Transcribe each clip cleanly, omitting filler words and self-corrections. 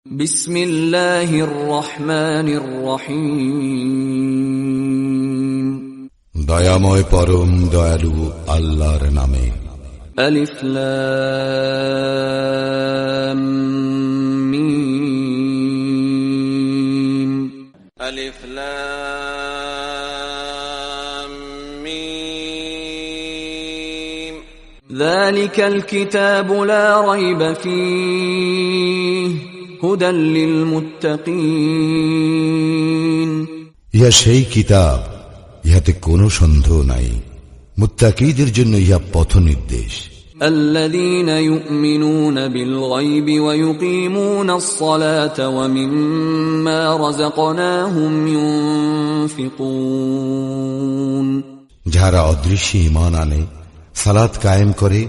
বিসমিল্লাহির রহমানির রহিম। দয়াময় পরম দয়ালু আল্লাহর নামে। আলিফ লাম মিম। আলিফ লাম মিম। যালিকাল কিতাবু লা রাইবা ফীহি হুদাল লিল মুত্তাকিন। ইহা সেই কিতাব, ইহাতে কোনো সন্দেহ নাই, মুত্তাকীদের জন্য ইহা পথ নির্দেশ। আল্লাযীনা ইউমিনুনা বিল গায়বি ওয়া ইউকিমুনাস সালাতা ওয়া মিম্মা রাযাকনাহুম ইউনফিকুন। যারা অদৃশ্য ঈমান আনে, সালাত কায়েম করে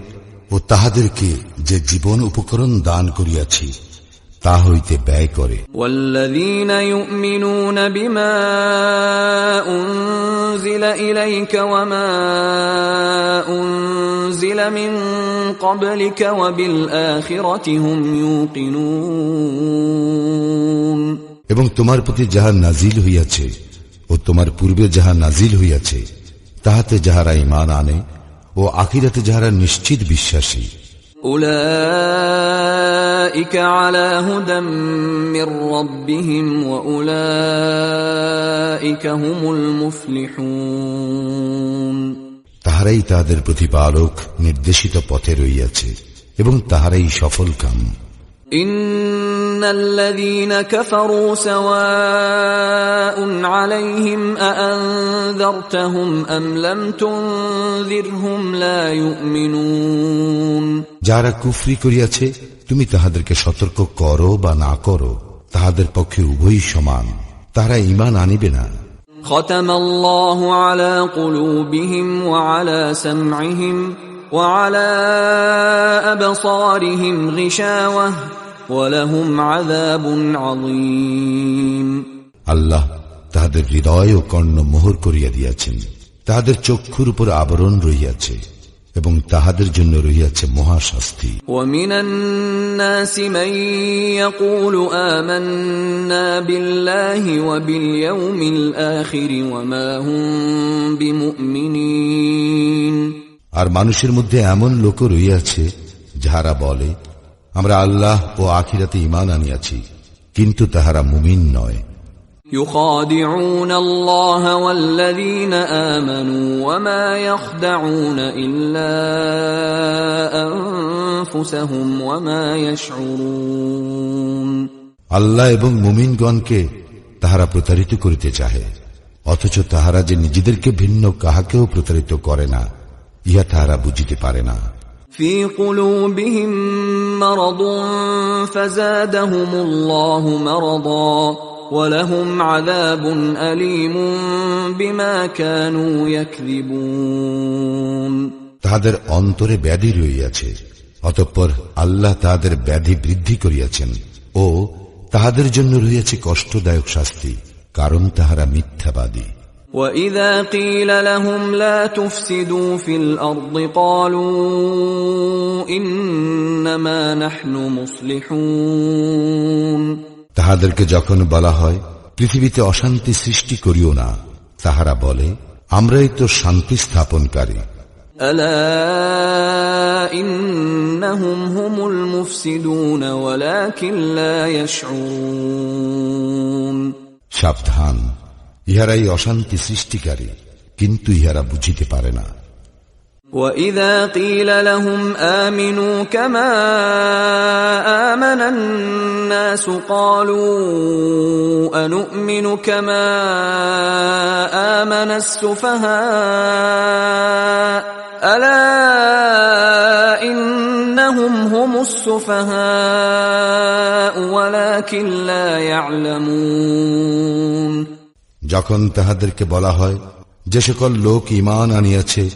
ও তাহাদেরকে যে জীবন উপকরণ দান করিয়াছি তা হইতে ব্যয় করে। ওয়াল্লাযীনা ইউমিনুনা বিমা উনজিলা ইলাইকা ওয়া মা উনজিলা মিন ক্বাবলিকা ওয়া বিল আখিরাতি হুম ইউকিনুন। এবং তোমার প্রতি যাহা নাজিল হইয়াছে ও তোমার পূর্বে যাহা নাজিল হইয়াছে তাহাতে যাহারা ঈমান আনে ও আখিরাতে যাহারা নিশ্চিত বিশ্বাসী। উলাইকা আলা হুদাম মির রাব্বিহিম ওয়া উলাইকা হুমুল মুফলিহুন। তাহারাই তাহাদের প্রতিপালক নির্দেশিত পথে রইয়াছে এবং তাহারাই সফলকাম। ইন্নাল্লাযীনা কাফারু সাওয়াউন আলাইহিম আআনযারতাহুম আম লাম তুনযিরহুম লা ইউমিনুন। যারা কুফরি করিয়াছে তুমি তাহাদেরকে সতর্ক করো বা না করো, তাহাদের পক্ষে উভয়ই সমান, তারা ঈমান আনিবে না। খাতামাল্লাহু আলা কুলুবিহিম ওয়া আলা সামঈহিম ওয়া আলা আবসারিহিম গিশাওয়াহ ওয়া লাহুম আযাবুন আযীম। আল্লাহ তাহাদের হৃদয় ও কর্ণ মোহর করিয়া দিয়াছেন, তাহাদের চক্ষুর উপর আবরণ রহিয়াছে এবং তাহাদের জন্য রহিয়াছে মহাশাস্তি। ওয়া মিনান নাসি মান ইয়াকুলু আমান্না বিল্লাহি ওয়া বিল ইয়াউমিল আখির ওয়া মা হুম বিমুমিনিন। আর মানুষের মধ্যে এমন লোক রহিয়াছে যাহারা বলে, আমরা আল্লাহ ও আখিরাতে ঈমান আনিয়াছি, কিন্তু তাহারা মুমিন নয়। يخادعون الله والذين آمنوا وما يخدعون إلا أنفسهم وما يشعرون। আল্লাহ এবং মুমিনগণকে তাহারা প্রতারিত করিতে চাহে, অথচ তাহারা যে নিজেদেরকে ভিন্ন কাহাকেও প্রতারিত করে না, ইহা তাহারা বুঝিতে পারে না। في قلوبهم مرض فزادهم الله مرضا وَلَهُمْ عَذَابٌ أَلِيمٌ بِمَا كَانُوا يَكْذِبُونَ। তাহাদের অন্তরে ব্যাধি রহিয়াছে, অতঃপর আল্লাহ তাহাদের ব্যাধি বৃদ্ধি করিয়াছেন ও তাহাদের জন্য রহিয়াছে কষ্টদায়ক শাস্তি, কারণ তাহারা মিথ্যাবাদী। وَإِذَا قِيلَ لَهُمْ لَا تُفْسِدُوا فِي الْأَرْضِ قَالُوا إِنَّمَا نَحْنُ مُصْلِحُونَ। তাহাদেরকে যখন বলা হয় পৃথিবীতে অশান্তি সৃষ্টি করিও না, তাহারা বলে, আমরাই তো শান্তি স্থাপনকারী। আলা ইন্নাহুম হুমুল মুফসিদুন ওয়ালাকিন লা ইয়াশউরুন। সাবধান, ইহারাই অশান্তি সৃষ্টিকারী, কিন্তু ইহারা বুঝিতে পারে না। وَإِذَا قِيلَ لَهُمْ آمِنُوا كَمَا آمَنَ النَّاسُ قَالُوا أَنُؤْمِنُ كَمَا آمَنَ السُّفَهَاءُ أَلَا إِنَّهُمْ هُمُ السُّفَهَاءُ وَلَكِنْ لَا يَعْلَمُونَ। যখন তাহাদেরকে বলা হয়, যে সকল লোক ঈমান আনিয়াছে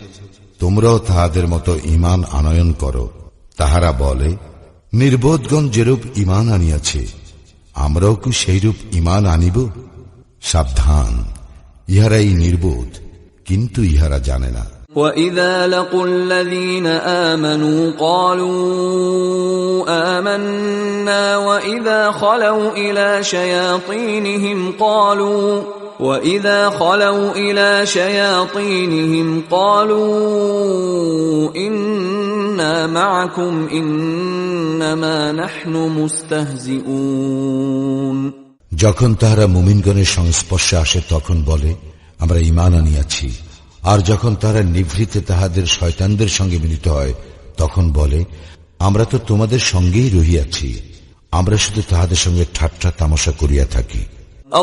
তোমরাও তাহাদের মতো ঈমান আনয়ন করো, তাহারা বলে, নির্বোধগণ যেরূপ ঈমান আনিয়াছে আমরাও কি সেইরূপ ঈমান আনিব? সাবধান, ইহারাই নির্বোধ, কিন্তু ইহারা জানে না। وَإِذَا لَقُوا الَّذِينَ آمَنُوا قَالُوا آمَنَّا وَإِذَا خَلَوْا إِلَى شَيَاطِينِهِمْ قَالُوا إِنَّا مَعَكُمْ إِنَّمَا نَحْنُ مُسْتَهْزِئُونَ যখন তাহারা মুমিনগণের সংস্পর্শে আসে তখন বলে, আমরা ঈমান আনিয়াছি। আর যখন তারা নিভৃতে তাহাদের শয়তানদের সঙ্গে মিলিত হয় তখন বলে, আমরা তো তোমাদের সঙ্গেই রহিয়াছি, আমরা শুধু তাহাদের সঙ্গে ঠাট্টা তামাশা করিয়া থাকি।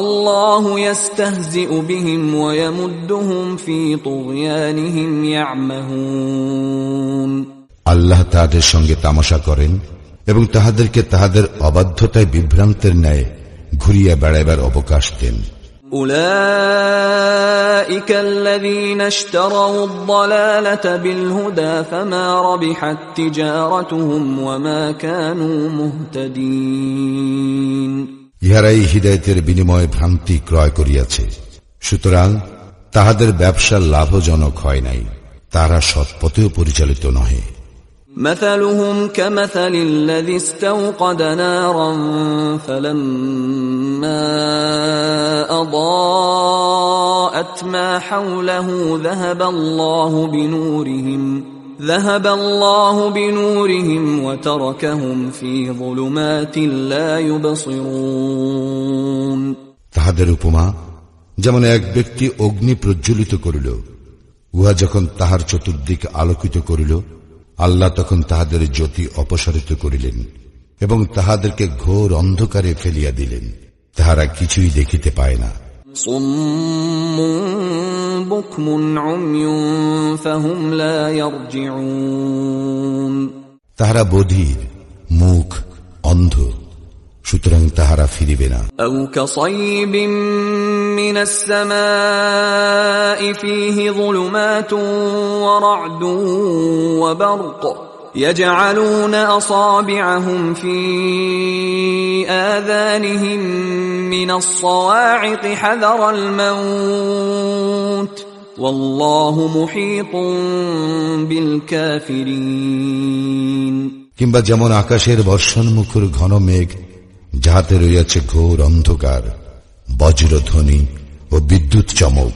আল্লাহু ইস্তাহজিউ বিহিম ওয়া ইয়ামুদ্দুহুম ফি তুগয়ানিহিম ইয়ামাহুন। আল্লাহ তাহাদের সঙ্গে তামাশা করেন এবং তাহাদেরকে তাহাদের অবাধ্যতায় বিভ্রান্তের ন্যায় ঘুরিয়া বেড়াইবার অবকাশ দেন। أولئك الذين اشتروا الضلالة بالهدى فما ربحت تجارتهم وما كانوا مهتدين ইহারাই হিদায়াতের বিনিময়ে ভ্রান্তি ক্রয় করিয়াছে, সুতরাং তাহাদের ব্যবসা লাভজনক হয় নাই, তারা সৎপথেও পরিচালিত নহে। مثلهم كمثل الذي استوقد نارا فلما أضاءت ما حوله ذهب الله بنورهم وتركهم في ظلمات لا يبصرون তাহাদের উপমা যেমন এক ব্যক্তি অগ্নি প্রজ্বলিত করিল, উহা যখন তাহার চতুর্দিক আলোকিত করিল, আল্লাহ তখন তাহাদের জ্যোতি অপসারিত করিলেন এবং তাহাদেরকে ঘোর অন্ধকারে ফেলিয়া দিলেন, তাহারা কিছুই দেখিতে পায় না। তাহারা বধির, মুখ অন্ধ, সুতরাং তাহারা ফিরিবে না। أو كصيب من السماء فيه ظلمات ورعد وبرق يجعلون أصابعهم في آذانهم من الصواعق حذر الموت والله محيط بالكافرين কিংবা যেমন আকাশের বর্ষণমুখর ঘন মেঘ, যাহাতে রইয়াছে ঘোর অন্ধকার, বজ্রধ্বনি ও বিদ্যুৎ চমক।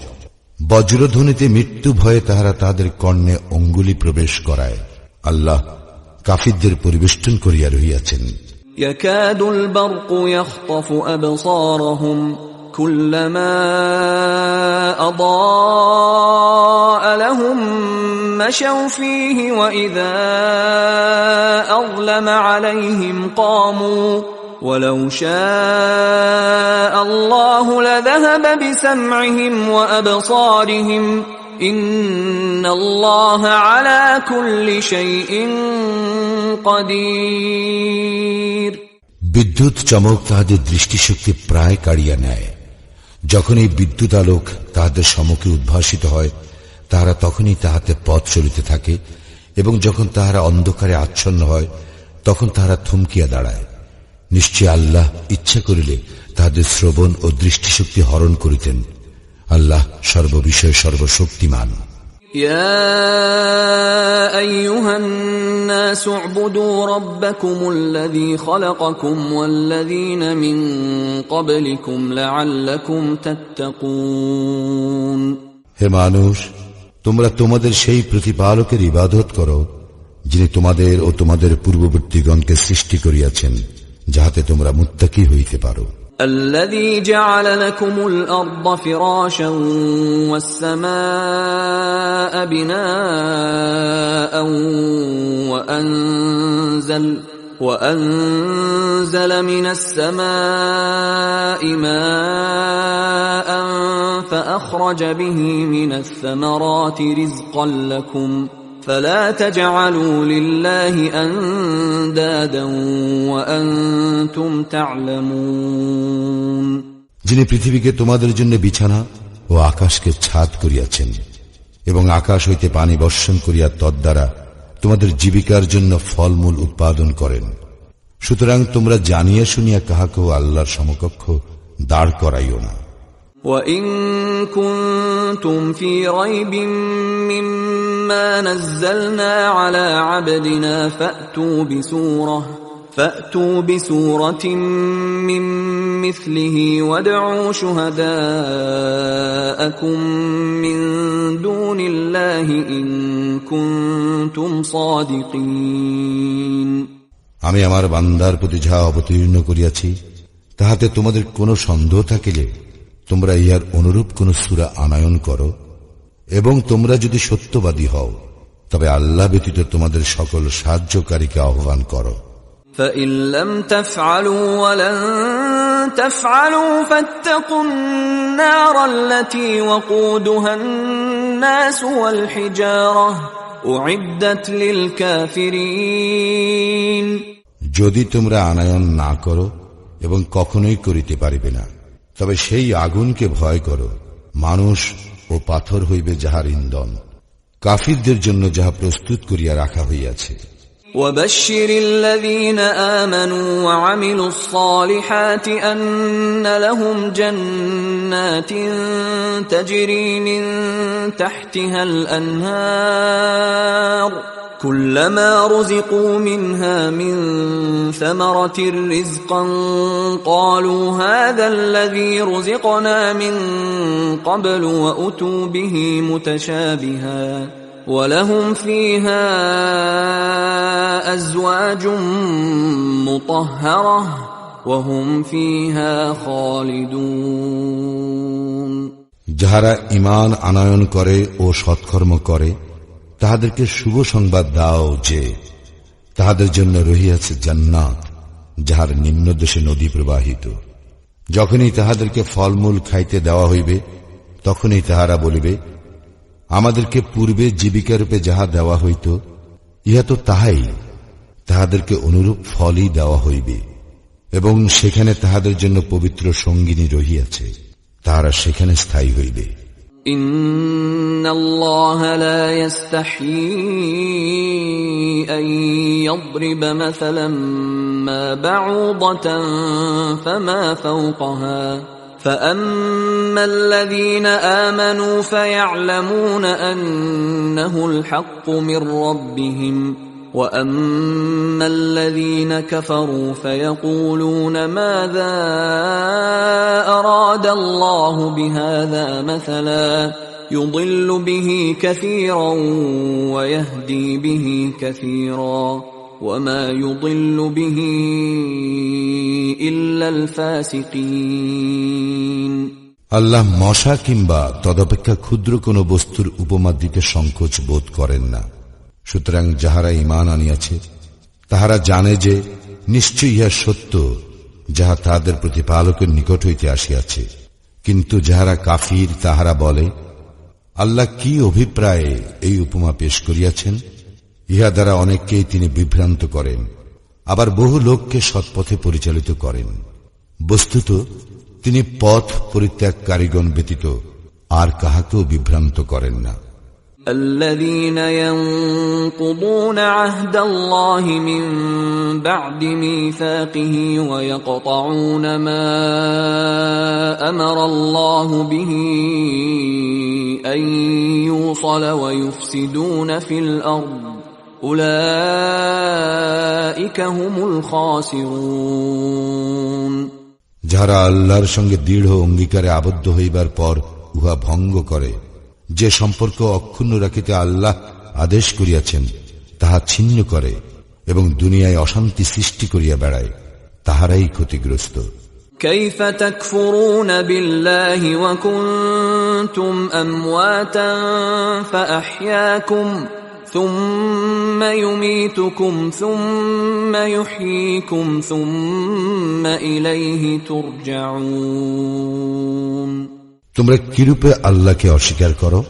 বজ্রধ্বনিতে মৃত্যু ভয়ে তাহারা তাহাদের কর্ণে অঙ্গুলি প্রবেশ করায়। আল্লাহ কাফিরদের পরিবেষ্টন করিয়া রহিয়াছেন। يكاد البرق يخطف أبصارهم كلما أضاء لهم مشوا فيه وإذا أظلم عليهم قاموا ولو شاء الله لذهب بسمعهم وأبصارهم إن الله على كل شيء قدير বিদ্যুৎ চমক তাহাদের দৃষ্টিশক্তি প্রায় কাড়িয়া নেয়। যখন এই বিদ্যুৎ আলোক তাহাদের সম্মুখে উদ্ভাসিত হয়, তাহারা তখনই তাহাতে পথ চলিতে থাকে, এবং যখন তাহারা অন্ধকারে আচ্ছন্ন হয় তখন তাহারা থমকিয়া দাঁড়ায়। নিশ্চয় আল্লাহ ইচ্ছা করিলে তাহাদের শ্রবণ ও দৃষ্টিশক্তি হরণ করিতেন। আল্লাহ সর্ববিষয়ে সর্বশক্তিমান। يا أيها الناس اعبدوا ربكم الذي خلقكم والذين من قبلكم لعلكم تتقون হে মানুষ, তোমরা তোমাদের সেই প্রতিপালকের ইবাদত করো, যিনি তোমাদের ও তোমাদের পূর্ববর্তীগণকে সৃষ্টি করিয়াছেন, যাহাতে তোমরা মুত্তাকি হইতে পারো। الذي جعل لكم الأرض فراشا والسماء بناء وأنزل من السماء ماء فأخرج به من الثمرات رزقا لكم فلا تجعلوا لله أندادا وأنتم تعلمون যিনি পৃথিবীকে তোমাদের জন্য বিছানা ও আকাশকে ছাদ করিয়াছেন এবং আকাশ হইতে পানি বর্ষণ করিয়া তদ্বারা তোমাদের জীবিকার জন্য ফলমূল উৎপাদন করেন, সুতরাং তোমরা জানিয়া শুনিয়া কাহাকেও আল্লাহর সমকক্ষ দাঁড় করাইও না। وَإِن كُنتُمْ فِي رَيْبٍ مِّمَّا ما نزلنا على عبدنا فأتوا بسورة من مثله وادعوا شهداءكم من دون الله إن كنتم صادقين আমি আমার বান্দার প্রতি যাহা অবতীর্ণ করিয়াছি তাহাতে তোমাদের কোনো সন্দেহ থাকিলে তোমরা ইহার অনুরূপ কোন সূরা আনয়ন করো, এবং তোমরা যদি সত্যবাদী হও তবে আল্লাহ ব্যতীত তোমাদের সকল সাহায্যকারীকে আহ্বান করো। فَإِن لَّمْ تَفْعَلُوا وَلَن تَفْعَلُوا فَاتَّقُوا النَّارَ الَّتِي وَقُودُهَا النَّاسُ وَالْحِجَارَةُ أُعِدَّتْ لِلْكَافِرِينَ যদি তোমরা আনয়ন না করো এবং কখনোই করিতে পারিবে না, তবে সেই আগুনকে ভয় করো, মানুষ ও পাথর হইবে যাহার ইন্ধন, কাফিরদের জন্য যাহা প্রস্তুত করিয়া রাখা হইয়াছে। وَبَشِّرِ الَّذِينَ آمَنُوا وَعَمِلُوا الصَّالِحَاتِ أَنَّ لَهُمْ جَنَّاتٍ تَجْرِي مِن تَحْتِهَا الْأَنْهَارُ كُلَّمَا رُزِقُوا مِنْهَا مِن ثَمَرَةٍ رِزْقًا قَالُوا هَذَا الَّذِي رُزِقْنَا مِن قَبْلُ وَأُتُوا بِهِ مُتَشَابِهًا وَلَهُمْ فِيهَا أَزْوَاجٌ مُطَهَّرَةٌ وَهُمْ فِيهَا خَالِدُونَ যাহারা ঈমান আনয়ন করে ও সৎকর্ম করে তাহাদেরকে শুভ সংবাদ দাও যে তাহাদের জন্য রহিয়াছে জান্নাত, যাহার নিম্নদেশে নদী প্রবাহিত। যখনই তাহাদেরকে ফলমূল খাইতে দেওয়া হইবে তখনই তাহারা বলিবে, আমাদেরকে পূর্বে জীবিকারূপে যাহা দেওয়া হইত ইহা তো তাহাই, তাহাদেরকে অনুরূপ ফলই দেওয়া হইবে, এবং সেখানে তাহাদের জন্য পবিত্র সঙ্গিনী রহিয়াছে, তাহারা সেখানে স্থায়ী হইবে। ইন্নাল্লাহা লা ইস্তাহয়ী আন ইয়াদরিবা মাসালাম মা বাউদাতান ফামা ফাওকাহা فَأَمَّا الَّذِينَ آمَنُوا فَيَعْلَمُونَ أَنَّهُ الْحَقُّ مِنْ رَبِّهِمْ وَأَمَّا الَّذِينَ كَفَرُوا فَيَقُولُونَ مَاذَا أَرَادَ اللَّهُ بِهَذَا مَثَلًا يُضِلُّ بِهِ كَثِيرًا وَيَهْدِي بِهِ كَثِيرًا وَمَا يُضِلُّ بِهِ إِلَّا الْفَاسِقِينَ আল্লাহ মশা কিংবা তদপেক্ষা ক্ষুদ্র কোন বস্তুর উপমা দিতে সংকোচ বোধ করেন না। সুতরাং যাহারা ঈমান আনিয়াছে তাহারা জানে যে নিশ্চয়ই ইহা সত্য, যাহা তাহাদের প্রতিপালকের নিকট হইতে আসিয়াছে। কিন্তু যাহারা কাফির তাহারা বলে, আল্লাহ কি অভিপ্রায়ে এই উপমা পেশ করিয়াছেন? ইহা দ্বারা অনেককেই তিনি বিভ্রান্ত করেন, আবার বহু লোককে সৎপথে পরিচালিত করেন। বস্তুত তিনি পথ পরিত্যাগকারীগণ ব্যতীত আর কাহাকেও বিভ্রান্ত করেন না। الذين ينقضون عهد الله من بعد ميثاقه ويقطعون ما أمر الله به أن يوصل ويفسدون في الأرض أولئك هم الخاسرون যারা আল্লাহর সঙ্গে দৃঢ় অঙ্গীকারে আবদ্ধ হইবার পর উহা ভঙ্গ করে, যে সম্পর্ক অক্ষুণ্ণ রাখিতে আল্লাহ আদেশ করিয়াছেন তাহা ছিন্ন করে এবং দুনিয়ায় অশান্তি সৃষ্টি করিয়া বেড়ায়, তাহারাই ক্ষতিগ্রস্ত। كيف تكفرون بالله وكنتم أمواتا فأحياكم ثم يميتكم ثم يحييكم ثم إليه ترجعون তোমরা কিরূপে আল্লাহকে অস্বীকার করো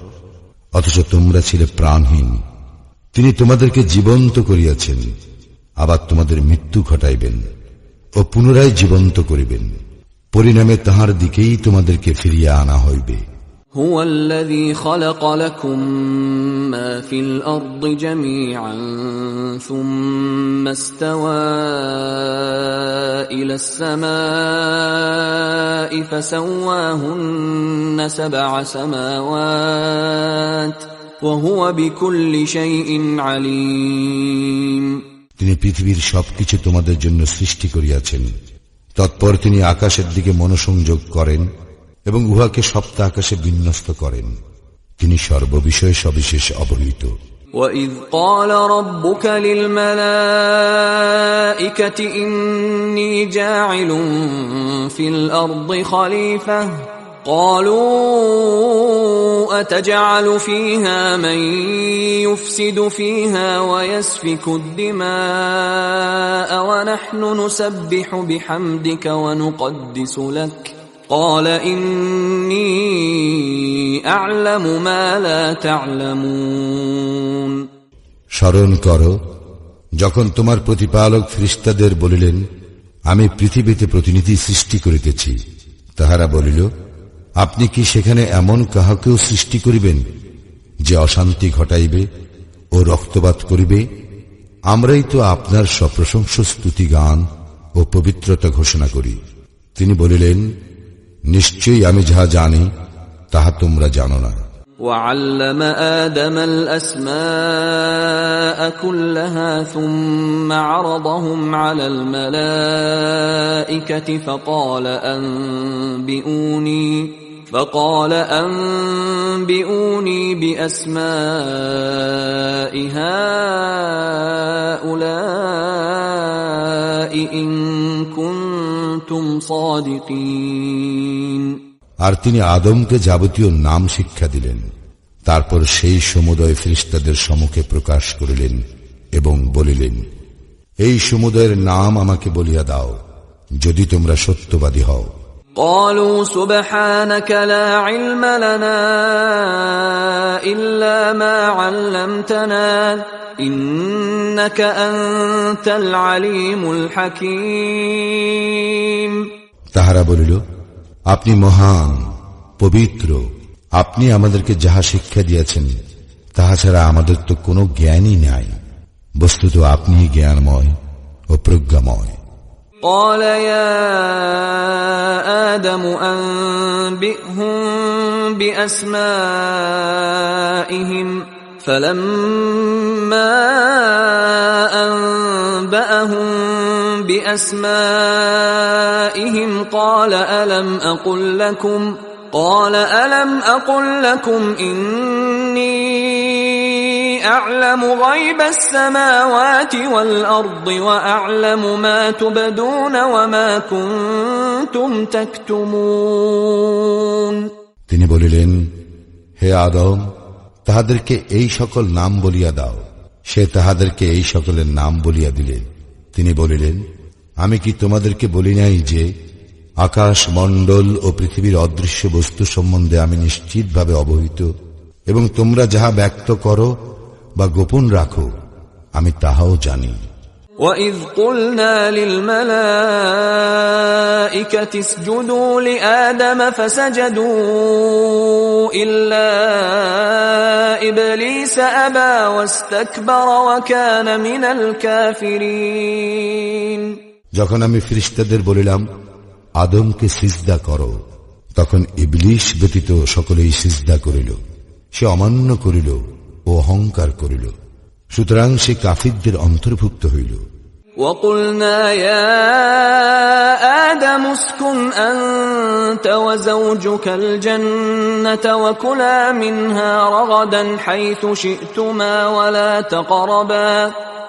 অথচ তোমরা ছিলে প্রাণহীন? তিনি তোমাদেরকে জীবন্ত করিয়াছেন, আবার তোমাদের মৃত্যু ঘটাইবেন ও পুনরায় জীবন্ত করিবেন, পরিণামে তাহার দিকেই তোমাদেরকে ফিরিয়ে আনা হইবে। هو الذي خلق لكم ما في الأرض جميعا ثم استوى إلى السماء فسواهن 7 سماوات وهو بكل شيء عليم তিনি পৃথিবীর সবকিছু তোমাদের জন্য সৃষ্টি করিয়াছেন। তৎপর তিনি আকাশের দিকে মনোসংযোগ করেন এবং উহাকে সপ্ত আকাশে বিন্যস্ত করেন। তিনি সর্ববিষয়ে সবিশেষ অবহিত। وَإِذْ قَالَ رَبُّكَ لِلْمَلَائِكَةِ إِنِّي جَاعِلٌ فِي الْأَرْضِ خَلِيفَةً قَالُوا أَتَجْعَلُ فِيهَا مَن يُفْسِدُ فِيهَا وَيَسْفِكُ الدِّمَاءَ وَنَحْنُ نُسَبِّحُ بِحَمْدِكَ وَنُقَدِّسُ لَكَ قال إني أعلم ما لا تعلمون স্মরণ করো যখন তোমার প্রতিপালক ফেরেশতাদের বলিলেন, আমি পৃথিবীতে প্রতিনিধি সৃষ্টি করিতেছি। তাহারা বলিল, আপনি কি সেখানে এমন কাহাকেও সৃষ্টি করিবেন যে অশান্তি ঘটাইবে ও রক্তপাত করিবে? আমরাই তো আপনার সপ্রশংস স্তুতি গান ও পবিত্রতা ঘোষণা করি। তিনি বলিলেন, নিশ্চয়ই আমি যাহা জানি তাহা তোমরা জানো না। وعلم آدم الأسماء كلها ثم عرضهم على الملائكة فقال أنبئوني بأسماء هؤلاء إن كنتم صادقين আর তিনি আদমকে যাবতীয় নাম শিক্ষা দিলেন। তারপর সেই সমুদয় ফেরেশতাদের সম্মুখে প্রকাশ করিলেন এবং বলিলেন, এই সমুদয়ের নাম আমাকে বলিয়া দাও যদি তোমরা সত্যবাদী হও। قالوا سبحانك لا علم لنا إلا ما علمتنا إنك أنت العليم الحكيم তাহারা বলিল, আপনি মহান, পবিত্র, আপনি আমাদেরকে যাহা শিক্ষা দিয়েছেন তাহা ছাড়া আমাদের তো কোনো জ্ঞানই নাই। বস্তুত আপনি জ্ঞানময় ও প্রজ্ঞাময়। قال يا آدم أنبئهم بأسمائهم فلما أنبأهم بأسمائهم قال ألم أقل لكم إني أعلم غيب السماوات والأرض وأعلم ما تبدون وما كنتم تكتمون তিনি বলিলেন, হে আদম, তাহাদেরকে এই সকল নাম বলিয়া দাও। সে তাহাদেরকে এই সকলের নাম বলিয়া দিলেন। তিনি বলিলেন, আমি কি তোমাদেরকে বলি নাই যে আকাশ মণ্ডল ও পৃথিবীর অদৃশ্য বস্তু সম্বন্ধে আমি নিশ্চিতভাবে অবহিত এবং তোমরা যাহা ব্যক্ত করো বা গোপন রাখো আমি তাহাও জানি। وَإِذْ قُلْنَا لِلْمَلَائِكَةِ اسْجُدُوا لِآدَمَ فَسَجَدُوا إِلَّا إِبْلِيسَ أَبَى وَاسْتَكْبَرَ وَكَانَ مِنَ الْكَافِرِينَ যখন আমি ফেরেশতাদের বলিলাম, আদমকে সিজদা করো, তখন ইবলিস ব্যতীত সকলেই সিজদা করিল। সে অমান্য করিল ও অহংকার করিল, সুতরাং সে কাফিরদের অন্তর্ভুক্ত হইল। وَقُلْنَا يَا آدَمُ اسْكُنْ أَنْتَ وَزَوْجُكَ الْجَنَّةَ وَكُلَا مِنْهَا رَغَدًا حَيْثُ شِئْتُمَا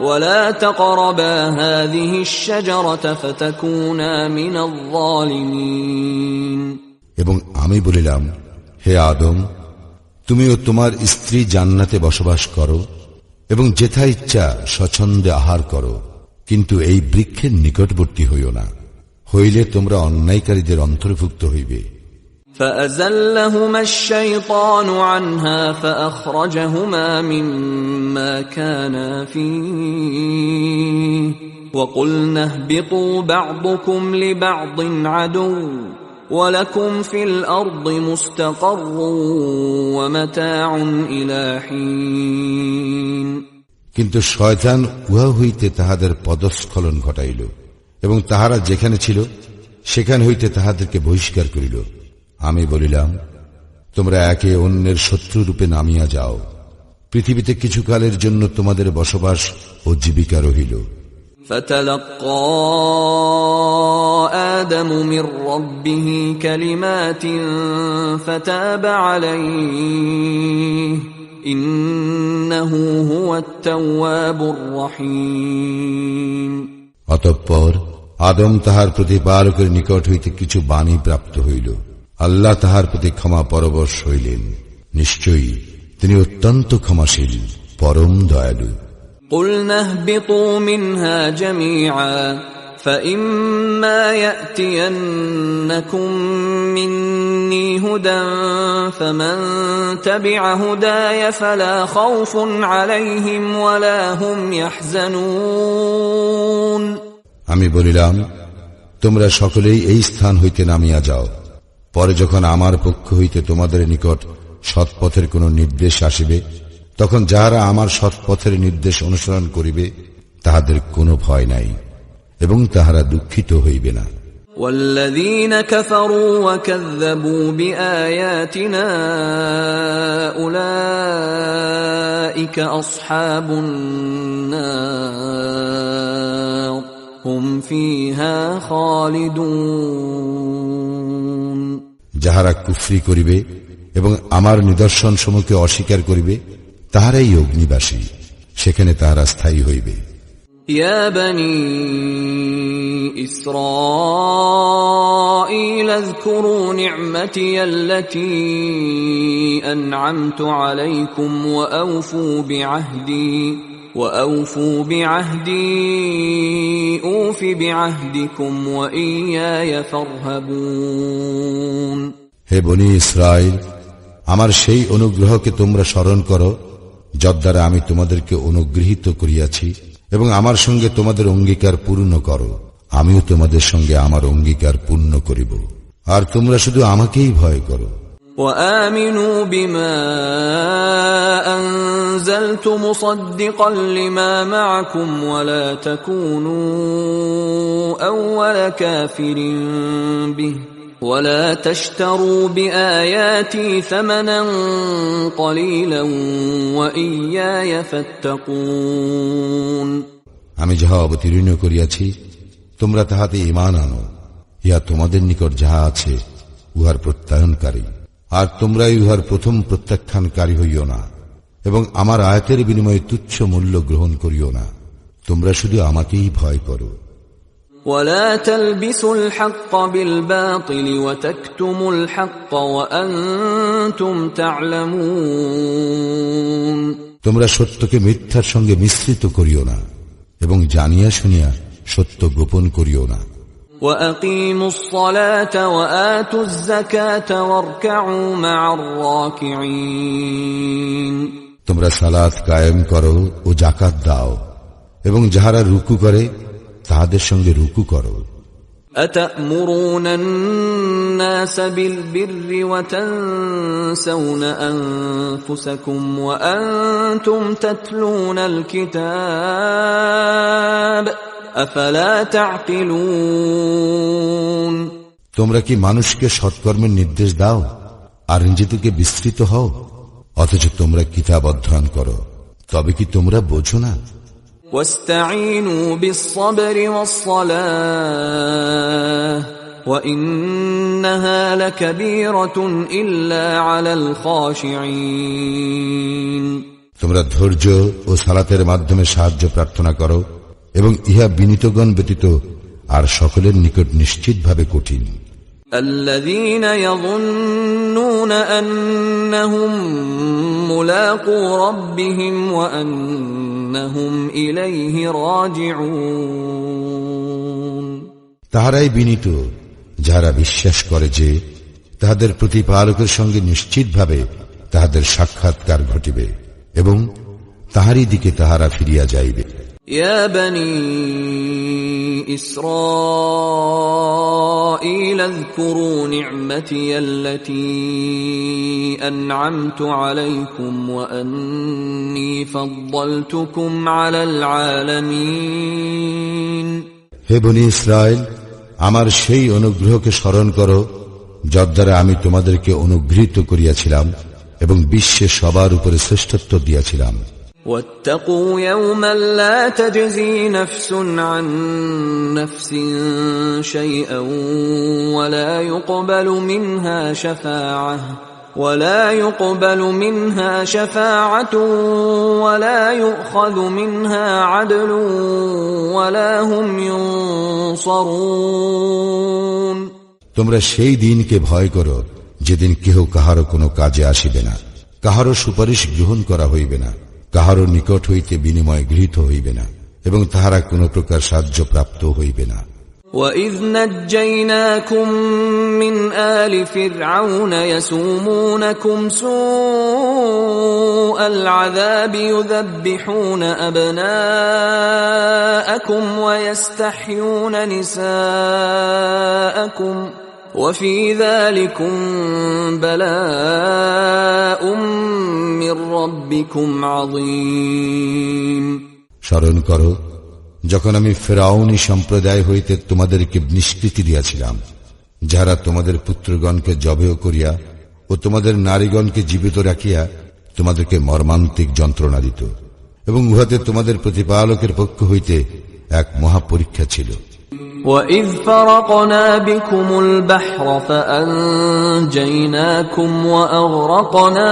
وَلَا تَقْرَبَا هَذِهِ الشَّجَرَةَ فَتَكُونَا مِنَ الظَّالِمِينَ এবং আমি বলিলাম, হে আদম, তুমি ও তোমার স্ত্রী জান্নাতে বসবাস করো এবং যেথা ইচ্ছা স্বচ্ছন্দে আহার করো, কিন্তু এই বৃক্ষের নিকটবর্তী হইও না, হইলে তোমরা অন্যায়কারীদের অন্তর্ভুক্ত হইবে। فأزلهما الشيطان عنها فأخرجهما مما كانا فيه وقلنا اهبطوا بعضكم لبعض عدو ولكم في الأرض مستقر ومتاع إلى حين কিন্তু শয়তান উহা হইতে তাহাদের পদস্খলন ঘটাইল এবং তাহারা যেখানে ছিল সেখান হইতে তাহাদেরকে বহিষ্কার করিল। আমি বলিলাম, তোমরা একে অন্যের শত্রুরূপে নামিয়া যাও, পৃথিবীতে কিছুকালের জন্য তোমাদের বসবাস ও জীবিকা রহিল। فتلقى آدم من ربه كلمات فتاب عليه إنه هو التواب الرحيم। অতঃপর আদম তাহার প্রতিপালকের নিকট হইতে কিছু বাণী প্রাপ্ত হইল। আল্লাহ তাহার প্রতি ক্ষমা পরবশ হইলেন, নিশ্চয়ই তিনি অত্যন্ত ক্ষমাশীল, পরম দয়ালু। قُلْنَا اهْبِطُوا مِنْهَا جَمِيعًا فَإِمَّا يَأْتِيَنَّكُمْ مِنِّي هُدًى فَمَنْ تَبِعَ هُدَايَ فَلَا خَوْفٌ عَلَيْهِمْ وَلَا هُمْ يَحْزَنُونَ। আমি বলিলাম, তোমরা সকলেই এই স্থান হইতে নামিয়া যাও। পরে যখন আমার পক্ষ হইতে তোমাদের নিকট সৎপথের কোন নির্দেশ আসিবে, তখন যাহারা আমার সৎপথের নির্দেশ অনুসরণ করিবে তাহাদের কোনো ভয় নাই এবং তাহারা দুঃখিত হইবে না। والذين كفروا وكذبوا بآياتنا أولئك أصحاب النار هم فيها خالدون। যাহারা কুফরি করিবে এবং আমার নিদর্শন সমূহকে অস্বীকার করিবে তাহারাই অগ্নিবাসী, সেখানে তাহারা স্থায়ী হইবে। يا بني إسرائيل اذكروا نعمتي التي أنعمت عليكم وأوفوا بعهدي أوف بعهدكم وإياي فارهبون। হে বনি ইসরাইল, আমার সেই অনুগ্রহকে তোমরা স্মরণ করো যদ্বারা আমি তোমাদেরকে অনুগৃহীত করিয়াছি, এবং আমার সঙ্গে তোমাদের অঙ্গীকার পূর্ণ করো, আমিও তোমাদের সঙ্গে আমার অঙ্গীকার পূর্ণ করিব। আর তোমরা শুধু আমাকেই ভয় করো। وآمنوا بما أنزلت مصدقا لما معكم ولا تكونوا أول كافر به ولا تشتروا بآياتي ثمنا قليلا وإياي فاتقون। আমি যাহা অবতীর্ণ করিয়াছি তোমরা তাহাতে ঈমান আনো, ইহা তোমাদের নিকট যাহা আছে উহার প্রত্যায়নকারী, আর তোমরাই উহার প্রথম প্রত্যাখ্যানকারী হইও না, এবং আমার আয়াতের বিনিময়ে তুচ্ছ মূল্য গ্রহণ করিও না। তোমরা শুধু আমাকেই ভয় করো। ولا تلبسوا الحق بالباطل وتكتموا الحق وأنتم تعلمون। তোমরা সত্যকে মিথ্যার সঙ্গে মিশ্রিত করিও না এবং জানিয়া শুনিয়া সত্য গোপন করিও না। وأقيموا الصلاة وآتوا الزكاة واركعوا مع الراكعين। তোমরা সালাত কায়েম করো ও যাকাত দাও, এবং যাহারা রুকু করে তাহাদের সঙ্গে রুকু করো। أتأمرون الناس بالبر وتنسون أنفسكم وأنتم تتلون الكتاب أفلا تعقلون। তোমরা কি মানুষকে সৎকর্মের নির্দেশ দাও আর নিজেদেরকে বিস্তৃত হও, অথচ তোমরা কিতাব অধ্যয়ন করো, তবে কি তোমরা বোঝো না? واستعينوا بالصبر والصلاة وإنها لكبيرة إلا على الخاشعين। তোমরা ধৈর্য ও সালাতের মাধ্যমে সাহায্য প্রার্থনা করো, এবং ইহা বিনীতগণ ব্যতীত আর সকলের নিকট নিশ্চিতভাবে কঠিন। الذين يظنون أنهم ملاقو ربهم وأنهم إليه راجعون। তাহারাই বিনীত যাহারা বিশ্বাস করে যে তাহাদের প্রতিপালকের সঙ্গে নিশ্চিতভাবে তাহাদের সাক্ষাৎকার ঘটিবে এবং তাহারই দিকে তাহারা ফিরিয়া যাইবে। يا بني إسرائيل اذكروا نعمتي التي أنعمت عليكم وأني فضلتكم على العالمين। হে বনি ইসরায়েল, আমার সেই অনুগ্রহকে স্মরণ করো যদ্বারা আমি তোমাদেরকে অনুগৃহীত করিয়াছিলাম এবং বিশ্বে সবার উপরে শ্রেষ্ঠত্ব দিয়াছিলাম। واتقوا يوما لا تجزي نفس عن نفس شيئا ولا يقبل منها شفاعة ولا يؤخذ منها عدل ولا هم ينصرون। তোমরা সেই দিনকে ভয় করো যেদিন কেহ কাহারও কোনো কাজে আসিবে না, কাহারও সুপারিশ গ্রহণ করা হইবে না, কাহারও নিকট হইতে বিনিময় গৃহীত হইবে না, এবং তাহারা কোন প্রকার সাহায্য প্রাপ্ত হইবে না। وَإِذْ نَجَّيْنَاكُمْ مِنْ آلِ فِرْعَوْنَ يَسُومُونَكُمْ سُوءَ الْعَذَابِ يُذَبِّحُونَ أَبْنَاءَكُمْ وَيَسْتَحْيُونَ نِسَاءَكُمْ وَفِي ذَلِكُمْ بَلَاءٌ مِّن رَّبِّكُمْ عَظِيمٌ। স্মরণ করো যখন আমি ফিরআউনী সম্প্রদায় হইতে তোমাদেরকে নিষ্কৃতি দিয়াছিলাম, যারা তোমাদের পুত্রগণকে জবেহ করিয়া ও তোমাদের নারীগণকে জীবিত রাখিয়া তোমাদেরকে মর্মান্তিক যন্ত্রণা দিত, এবং উহাতে তোমাদের প্রতিপালকের পক্ষ হইতে এক মহাপরীক্ষা ছিল। وَإِذْ فَرَقْنَا بِكُمُ الْبَحْرَ فَأَنْجَيْنَاكُمْ وَأَغْرَقْنَا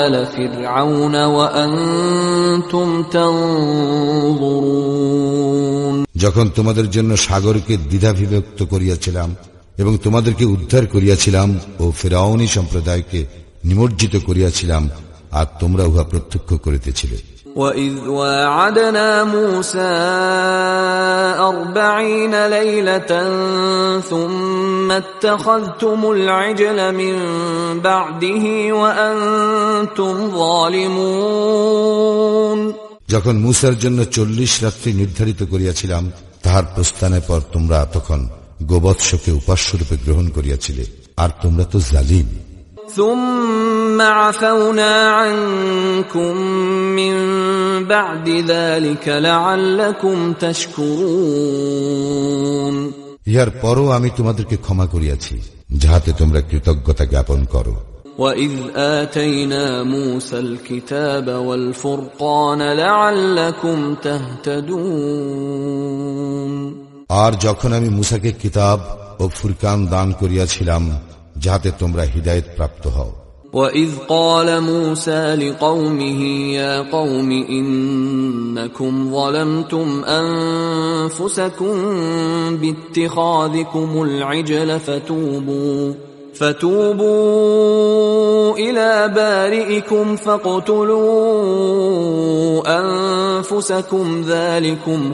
آلَ فِرْعَوْنَ وَأَنْتُمْ تَنْظُرُونَ। যখন তোমাদের জন্য সাগরকে দ্বিধাবিভক্ত করিয়াছিলাম এবং তোমাদেরকে উদ্ধার করিয়াছিলাম ও ফিরআউনী সম্প্রদায়কে নিমজ্জিত করিয়াছিলাম, আর তোমরা উহা প্রত্যক্ষ করিতেছিলে। وَإِذْ وَاعَدْنَا مُوسَى 40 لَيْلَةً ثُمَّ اتَّخَذْتُمُ الْعِجْلَ مِنْ بَعْدِهِ وَأَنْتُمْ ظَالِمُونَ। যখন মূসার জন্য 40 রাত্রি নির্ধারিত করিয়াছিলাম, তাহার প্রস্থানের পর তোমরা তখন গোবৎসকে উপাস্যরূপে গ্রহণ করিয়াছিলে, আর তোমরা তো জালিম। ثُمَّ عَفَوْنَا عَنْكُمْ مِنْ بَعْدِ ذَلِكَ لَعَلَّكُمْ تَشْكُرُونَ। ইহার পরও আমি তোমাদেরকে ক্ষমা করিয়াছি, যাহাতে তোমরা কৃতজ্ঞতা জ্ঞাপন করো। وَإِذْ آتَيْنَا مُوسَى الْكِتَابَ وَالْفُرْقَانَ لَعَلَّكُمْ تَهْتَدُونَ। আর যখন আমি মূসাকে কিতাব ও ফুরকান দান করিয়াছিলাম, যাহাতে তোমরা হিদায়াত প্রাপ্ত হও। وَإِذْ قَالَ مُوسَى لِقَوْمِهِ يَا قَوْمِ إِنَّكُمْ ظَلَمْتُمْ أَنفُسَكُمْ بِاتِّخَاذِكُمُ الْعِجْلَ فَتُوبُوا إِلَى بَارِئِكُمْ فَاقْتُلُوا أَنفُسَكُمْ ذَلِكُمْ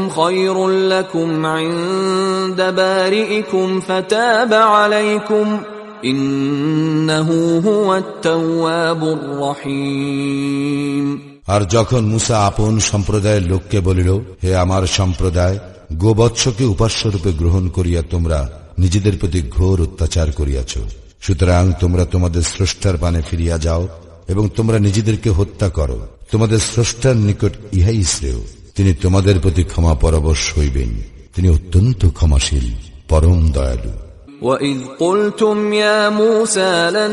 خَيْرٌ لَكُمْ عِندَ بَارِئِكُمْ فَتَابَ عَلَيْكُمْ إِنَّهُ هُوَ التَّوَّابُ الرَّحِيمُ। আর যখন মূসা আপন সম্প্রদায়ের লোককে বলিল, হে আমার সম্প্রদায়, গোবৎসকে উপাস্যরূপে গ্রহণ করিয়া তোমরা নিজেদের প্রতি ঘোর অত্যাচার করিয়াছ, সুতরাং তোমরা তোমাদের স্রষ্টার পানে ফিরিয়া যাও এবং তোমরা নিজেদেরকে হত্যা করো। তোমাদের স্রষ্টার নিকট ইহাই শ্রেয়, তিনি তোমাদের প্রতি ক্ষমা পরবশ হইবেন, তিনি অত্যন্ত ক্ষমাশীল, পরম দয়ালু। وَإِذْ قُلْتُمْ يَا مُوسَى لَن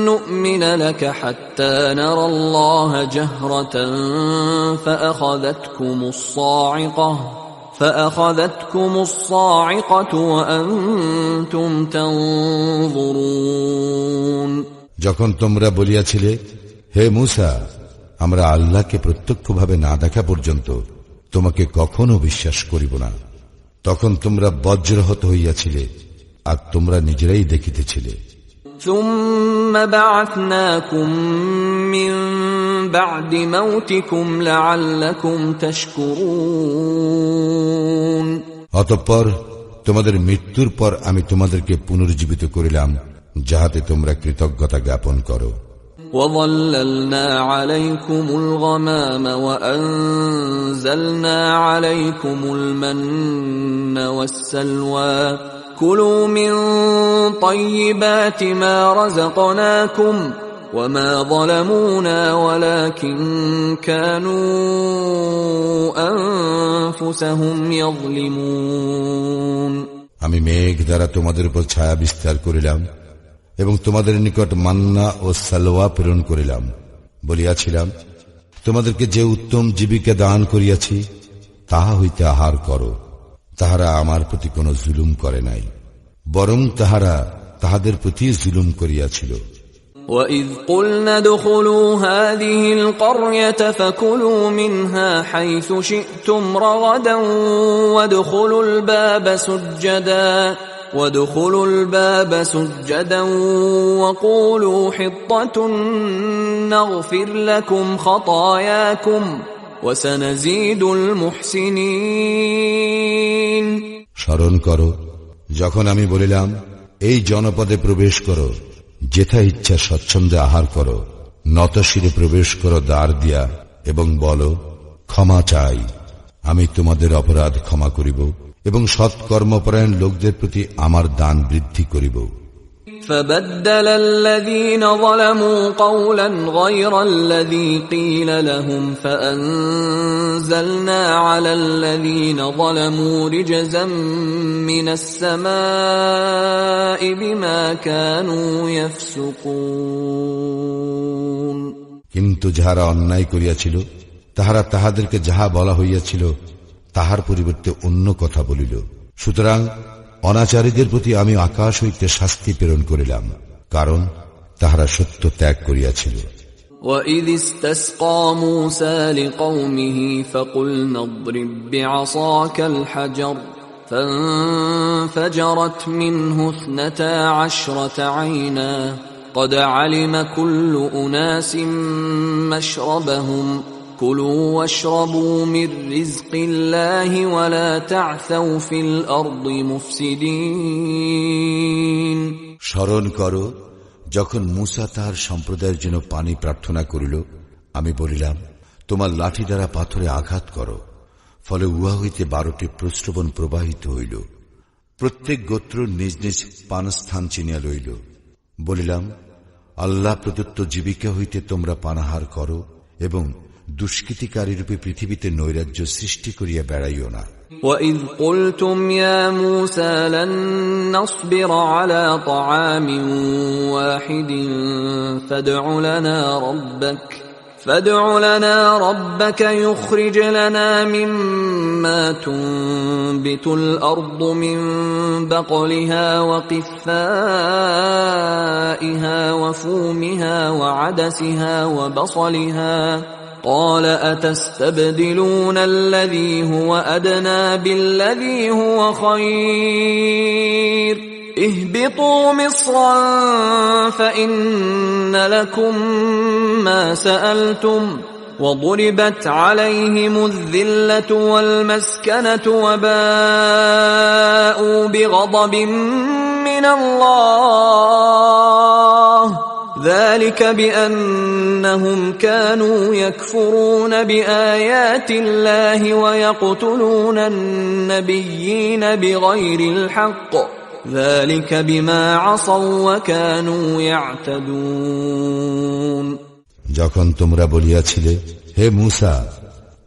نُّؤْمِنَ لَكَ حَتَّى نَرَى اللَّهَ جَهْرَةً فَأَخَذَتْكُمُ الصَّاعِقَةُ وَأَنْتُمْ تَنْظُرُونَ। যখন তোমরা বলিয়াছিলে, হে মূসা, আমরা আল্লাহকে প্রত্যক্ষভাবে না দেখা পর্যন্ত তোমাকে কখনো বিশ্বাস করিব না, তখন তোমরা বজ্রহত হইয়াছিলে, আর তোমরা নিজেরাই দেখিতেছিলে। ثُمَّ بَعَثْنَاكُمْ مِنْ بَعْدِ مَوْتِكُمْ لَعَلَّكُمْ تَشْكُرُونَ। অতঃপর তোমাদের মৃত্যুর পর আমি তোমাদেরকে পুনর্জীবিত করিলাম, যাহাতে তোমরা কৃতজ্ঞতা জ্ঞাপন করো। وَظَلَّلْنَا عَلَيْكُمُ الْغَمَامَ وَأَنزَلْنَا عَلَيْكُمُ الْمَنَّ وَالسَّلْوَىٰ كُلُوا مِن طَيِّبَاتِ مَا رَزَقْنَاكُمْ وَمَا ظَلَمُونَا وَلَكِن كَانُوا أَنفُسَهُمْ يَظْلِمُونَ। আমি মেঘ দ্বারা তোমাদের উপর ছায়া বিস্তার করিলাম এবং তোমাদের নিকট মান্না ও সালওয়া প্রেরণ করিলাম, বলিয়াছিলাম, তোমাদেরকে যে উত্তম জীবিকা দান করিয়াছি তাহা হইতে আহার করো। তাহারা আমার প্রতি কোন জুলুম করে নাই, বরং তাহারা তাহাদের প্রতি জুলুম করিয়াছিল। وَإِذْ قُلْنَا ادْخُلُوا هَٰذِهِ الْقَرْيَةَ فَكُلُوا مِنْهَا حَيْثُ شِئْتُمْ رَغَدًا وَادْخُلُوا الْبَابَ سُجَّدًا وَقُولُوا حِطَّةٌ نَغْفِرْ لَكُمْ خَطَايَاكُمْ وَسَنَزِيدُ الْمُحْسِنِينَ। স্মরণ করো, যখন আমি বলিলাম, এই জনপদে প্রবেশ করো, যেথা ইচ্ছা স্বচ্ছন্দে আহার করো, নতশিরে প্রবেশ করো দ্বার দিয়া এবং বলো, ক্ষমা চাই, আমি তোমাদের অপরাধ ক্ষমা করিব এবং সৎকর্মপরায়ণ লোকদের প্রতি আমার দান বৃদ্ধি করিব। فَبَدَّلَ الَّذِينَ ظَلَمُوا قَوْلًا غَيْرَ الَّذِي قِيلَ لَهُمْ فَأَنزَلْنَا عَلَى الَّذِينَ ظَلَمُوا رِجْزًا مِّنَ السَّمَاءِ بِمَا كَانُوا يَفْسُقُونَ। কিন্তু যাহারা অন্যায় করিয়াছিল তাহারা তাহাদেরকে যাহা বলা হইয়াছিল তাহার পরিবর্তে অন্য কথা বলিল। সুতরাং অনাচারীদের প্রতি আমি আকাশ হইতে শাস্তি প্রেরণ করিলাম, কারণ তাহারা সত্য ত্যাগ করিয়াছিল। وَإِذِ اسْتَسْقَى مُوسَى لِقَوْمِهِ فَقُلْنَا اضْرِب بِّعَصَاكَ الْحَجَرَ فَانفَجَرَتْ مِنْهُ 12 عَيْنًا قَدْ عَلِمَ كُلُّ أُنَاسٍ مَّشْرَبَهُمْ كُلُوا وَاشْرَبُوا مِن رِّزْقِ اللَّهِ وَلَا تَعْثَوْا فِي الْأَرْضِ مُفْسِدِينَ। স্মরণ করো, যখন মূসা তাহার সম্প্রদায়ের জন্য পানি প্রার্থনা করিল, আমি বলিলাম, তোমার লাঠি দ্বারা পাথরে আঘাত করো। ফলে উহা হইতে 12টি প্রস্রবণ প্রবাহিত হইল। প্রত্যেক গোত্র নিজ নিজ পানস্থান চিনিয়া লইল। বলিলাম, আল্লাহ প্রদত্ত জীবিকা হইতে তোমরা পানাহার করো এবং দুষ্কৃতিকারী রূপে পৃথিবীতে নৈরাজ্য সৃষ্টি করিয়া বেড়াইও না। وَإِذْ قُلْتُمْ يَا مُوسَى لَن نَّصْبِرَ عَلَى طَعَامٍ وَاحِدٍ فَادْعُ لَنَا رَبَّكَ يُخْرِجْ لَنَا مِمَّا تُنبِتُ الْأَرْضُ مِن بَقْلِهَا وَقِثَّائِهَا وَفُومِهَا وَعَدَسِهَا وَبَصَلِهَا قَالَ أَتَسْتَبْدِلُونَ الَّذِي هُوَ أَدْنَىٰ بِالَّذِي هُوَ خَيْرٌ اهْبِطُوا مِصْرًا فَإِنَّ لَكُم مَّا سَأَلْتُمْ وَضُرِبَتْ عَلَيْهِمُ الذِّلَّةُ وَالْمَسْكَنَةُ وَبَاءُوا بِغَضَبٍ مِّنَ اللَّهِ ذَلِكَ بِأَنَّهُمْ كَانُوا يَكْفُرُونَ بِآيَاتِ اللَّهِ وَيَقْتُلُونَ النَّبِيِّينَ بِغَيْرِ الْحَقِّ ذَلِكَ بِمَا عَصَوْا وَكَانُوا يَعْتَدُونَ। যখন তোমরা বলিয়াছিলে, হে মূসা,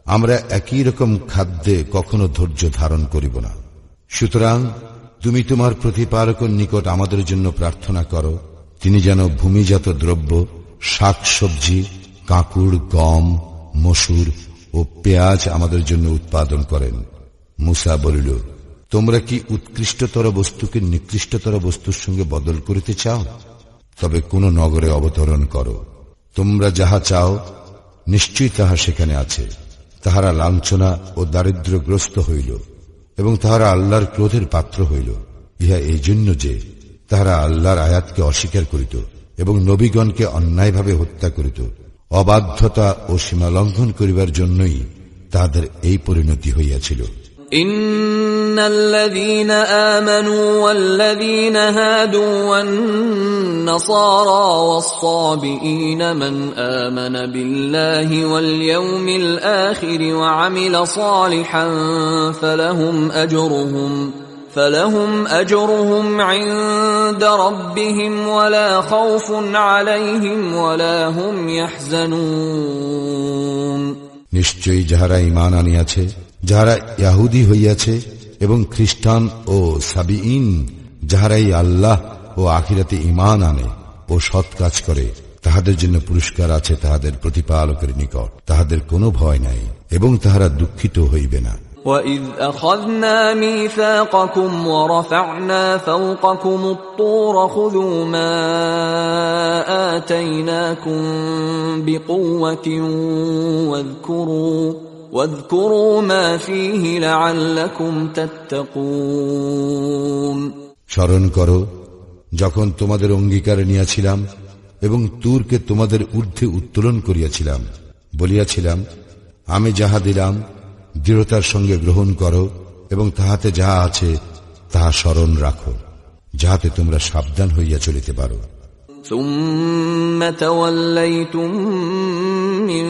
আমরা একই রকম খাদ্যে কখনো ধৈর্য ধারণ করিব না, সুতরাং তুমি তোমার প্রতিপালকের নিকট আমাদের জন্য প্রার্থনা করো, তিনি যেন ভূমিজাত দ্রব্য, শাক সবজি, কাঁকুড়, গম, মসুর ও পেঁয়াজ আমাদের জন্য উৎপাদন করেন। মূসা বলিল, তোমরা কি উৎকৃষ্টতর বস্তুকে নিকৃষ্টতর বস্তুর সঙ্গে বদল করিতে চাও? তবে কোন নগরে অবতরণ করো, তোমরা যাহা চাও নিশ্চয়ই তাহা সেখানে আছে। তাহারা লাঞ্ছনা ও দারিদ্র্যগ্রস্ত হইল এবং তাহারা আল্লাহর ক্রোধের পাত্র হইল। ইহা এই জন্য যে তাহারা আল্লাহর আয়াতকে অস্বীকার করিত এবং নবীগণকে অন্যায়ভাবে হত্যা করিত। অবাধ্যতা ও সীমালঙ্ঘন করিবার জন্যই তাহাদের এই পরিণতি হইয়াছিল। إن الذين آمنوا والذين هادوا والنصارى والصابئين من آمن بالله واليوم الآخر وعمل صالحا فلهم أجرهم عند ربهم ولا خوف عليهم ولا هم يحزنون। নিশ্চয়ই যাহারা ঈমান আনিয়াছে, যাহারা ইহুদী হইয়াছে এবং খ্রিস্টান ও সাবিঈন, যাহারাই আল্লাহ ও আখিরাতে ঈমান আনে ও সৎ কাজ করে, তাহাদের জন্য পুরস্কার আছে তাহাদের প্রতিপালকের নিকট। তাহাদের কোনো ভয় নাই এবং তাহারা দুঃখিত হইবে না। وَإِذْ أَخَذْنَا مِيثَاقَكُمْ وَرَفَعْنَا فَوْقَكُمُ الطُّورَ خُذُوا مَا آتَيْنَاكُمْ بِقُوَّةٍ وَاذْكُرُوا مَا فِيهِ لَعَلَّكُمْ تَتَّقُونَ। স্মরণ করো যখন তোমাদের অঙ্গীকার নিয়াছিলাম এবং তুরকে তোমাদের ঊর্ধ্বে উত্তোলন করিয়াছিলাম, বলিয়াছিলাম, আমি যাহা দিলাম দৃঢ়তার সঙ্গে গ্রহণ করো এবং তাহাতে যাহা আছে তাহা স্মরণ রাখো, যাহাতে তোমরা সাবধান হইয়া চলিতে পারো। ثُمَّ تَوَلَّيْتُمْ مِنْ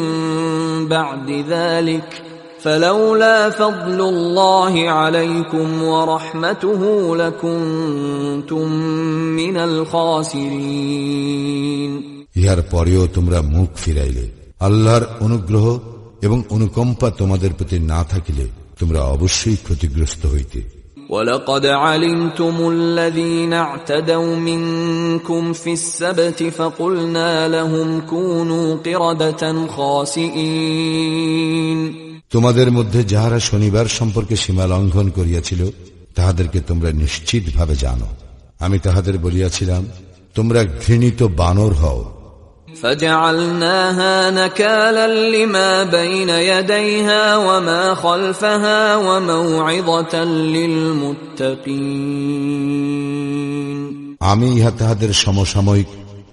بَعْدِ ذَلِكَ فَلَوْلَا فَضْلُ اللَّهِ عَلَيْكُمْ وَرَحْمَتُهُ لَكُنْتُمْ مِنَ الْخَاسِرِينَ। ইহার পরেও তোমরা মুখ ফিরাইলে, আল্লাহর অনুগ্রহ এবং অনুকম্পা তোমাদের প্রতি না থাকিলে তোমরা অবশ্যই ক্ষতিগ্রস্ত হইতে। وَلَقَدْ عَلِمْتُمُ الَّذِينَ اعْتَدَوْا مِنكُمْ فِي السَّبْتِ فَقُلْنَا لَهُمْ كُونُوا قِرَدَةً خَاسِئِينَ। তোমাদের মধ্যে যাহারা শনিবার সম্পর্কে সীমা লঙ্ঘন করিয়াছিল তাহাদেরকে তোমরা নিশ্চিতভাবে জানো। আমি তাহাদের বলিয়াছিলাম, তোমরা ঘৃণিত বানর হও। فَجَعَلْنَاهَا نَكَالًا لِمَا بَيْنَ يَدَيْهَا وَمَا خَلْفَهَا وَمَوْعِظَةً لِلْمُتَّقِينَ। আমি ইহা তাহাদের সমসাময়িক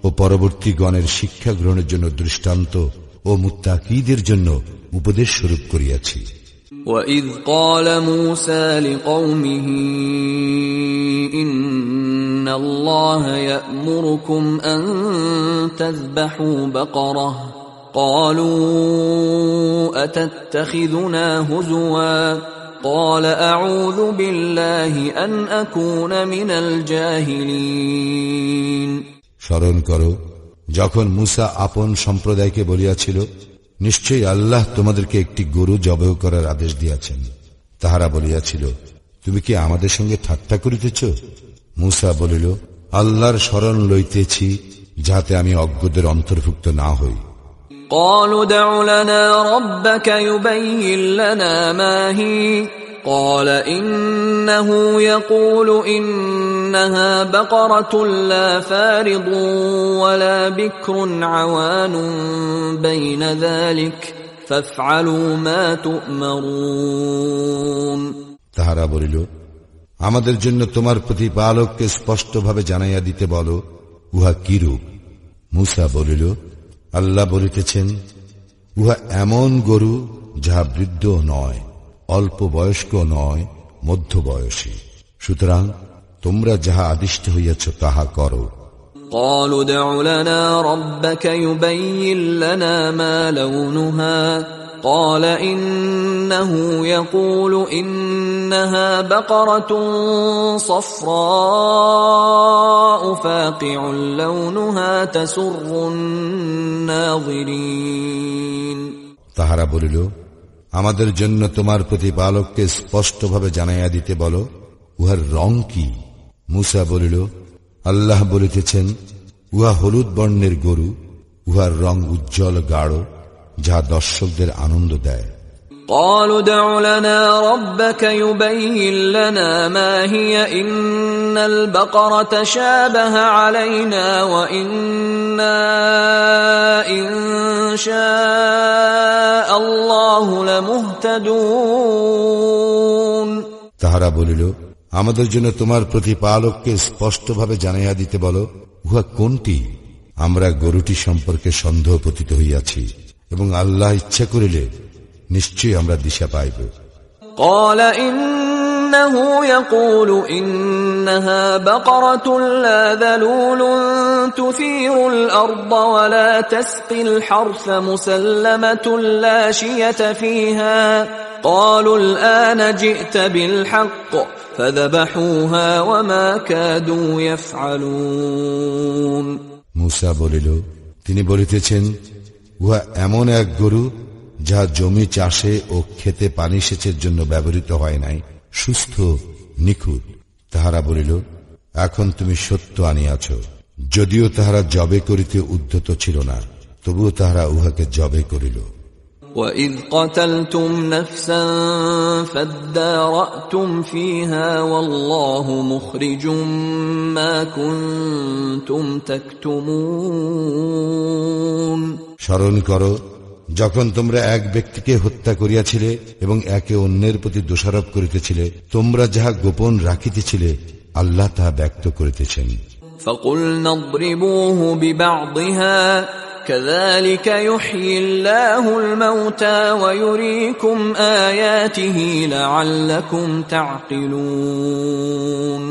ও পরবর্তী গণের শিক্ষা গ্রহণের জন্য দৃষ্টান্ত ও মুত্তাকীদের জন্য উপদেশ স্বরূপ করিয়াছি। وَإِذْ قَالَ مُوسَى لِقَوْمِهِ إِنَّ اللَّهَ يَأْمُرُكُمْ أَن تَذْبَحُوا بَقَرَةً قَالُوا أَتَتَّخِذُنَا هُزُوًا قَالَ أَعُوذُ بِاللَّهِ أَنْ أَكُونَ مِنَ الْجَاهِلِينَ। স্মরণ করো যখন মূসা আপন সম্প্রদায়কে বলিয়াছিল, নিশ্চয়ই আল্লাহ তোমাদেরকে একটি গরু জবাহ করার আদেশ দিয়াছেন। তাহারা বলিয়াছিল, তুমি কি আমাদের সঙ্গে ঠাট্টা করিতেছ? মূসা বলিল, আল্লাহর শরণ লইতেছি যাহাতে আমি অজ্ঞদের অন্তর্ভুক্ত না হই। قالوا ادع لنا ربك يبين لنا ما هي قال إنه يقول إنها بقرة لا فارض ولا بكر عوان بين ذلك فافعلوا ما تؤمرون। তাহারা বলিল, আমাদের জন্য তোমার প্রতিপালককে স্পষ্টভাবে জানাইয়া দিতে বলো, উহা কিরূপ? মূসা বলিল, আল্লাহ বলিতেছেন, উহা এমন গরু যাহা বৃদ্ধ নয়, অল্প বয়স্ক নয়, মধ্য বয়সী। সুতরাং তোমরা যাহা আদিষ্ট হইয়াছ তাহা করো। قالوا ادع لنا ربك يبين لنا ما لونها قال إنه يقول إنها بقرة صفراء فاقع لونها تسر الناظرين। তাহারা বলিল, আমাদের জন্য তোমার প্রতিপালককে স্পষ্টভাবে জানাইয়া দিতে বলো, উহার রং কি? মূসা বলিল, আল্লাহ বলিতেছেন, উহা হলুদ বর্ণের গরু, উহার রং উজ্জ্বল গাঢ়, যা দর্শকদের আনন্দ দেয়। قالوا ادع لنا ربك يبين لنا ما هي إن البقرة شابه علينا وإنا إن شاء الله لمهتدون। তাহারা বলিল, আমাদের জন্য তোমার প্রতিপালককে স্পষ্টভাবে জানাইয়া দিতে বলো, উহা কোনটি? আমরা গরুটি সম্পর্কে সন্দেহ পতিত হইয়াছি এবং আল্লাহ ইচ্ছা করিলে নিশ্চয়ই আমরা দিশা পাইব। قال إنه يقول إنها بقرة لا ذلول تثير الأرض ولا تسقي الحرث مسلمة لا شية فيها قالوا الآن جئت بالحق فذبحوها وما كادوا يفعلون। মূসা বলিল, তিনি বলিতেছেন, উহা এমন এক গরু যাহা জমি চাষে ও ক্ষেতে পানি সেচের জন্য ব্যবহৃত হয় নাই, সুস্থ নিখুঁত। তাহারা বলিল, এখন তুমি সত্য আনিয়াছ। যদিও তাহারা জবে করিতে উদ্যত ছিল না, তবুও তাহারা উহাকে জবে করিল। وَإِذْ قَتَلْتُمْ نَفْسًا فَادَّارَأْتُمْ فِيهَا وَاللَّهُ مُخْرِجٌ مَا كُنْتُمْ تَكْتُمُونَ স্মরণ করো, যখন তোমরা এক ব্যক্তিকে হত্যা করিয়াছিলে এবং একে অন্যের প্রতি দোষারোপ করিতেছিলে, তোমরা যাহা গোপন রাখিতেছিলে আল্লাহ তাহা ব্যক্ত করিতেছেন। فَقُلْنَا اضْرِبُوهُ بِبَعْضِهَا كَذَلِكَ يُحْيِي اللَّهُ الْمَوْتَى وَيُرِيكُمْ آيَاتِهِ لَعَلَّكُمْ تَعْقِلُونَ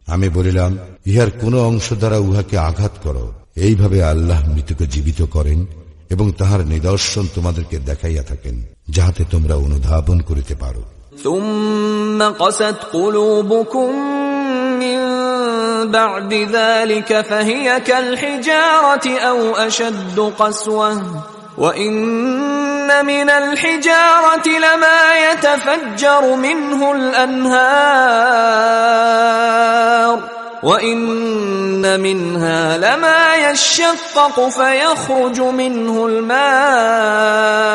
আমি বলিলাম, ইহার কোন অংশ দ্বারা উহাকে আঘাত করো। এইভাবে আল্লাহ মৃতকে জীবিত করেন এবং তাহার নিদর্শন তোমাদেরকে দেখাইয়া থাকেন, যাহাতে তোমরা অনুধাবন করিতে পারো। ثُمَّ قَسَتْ قُلُوبُكُمْ مِنْ بَعْدِ ذَلِكَ فَهِيَ كَالْحِجَارَةِ أَوْ أَشَدُّ قَسْوَةً وَإِنَّ مِنَ الْحِجَارَةِ لَمَا يَتَفَجَّرُ مِنْهُ الْأَنْهَارُ وَإِنَّ مِنْهَا لَمَا يَشَّقَّقُ فَيَخْرُجُ مِنْهُ الْمَاءُ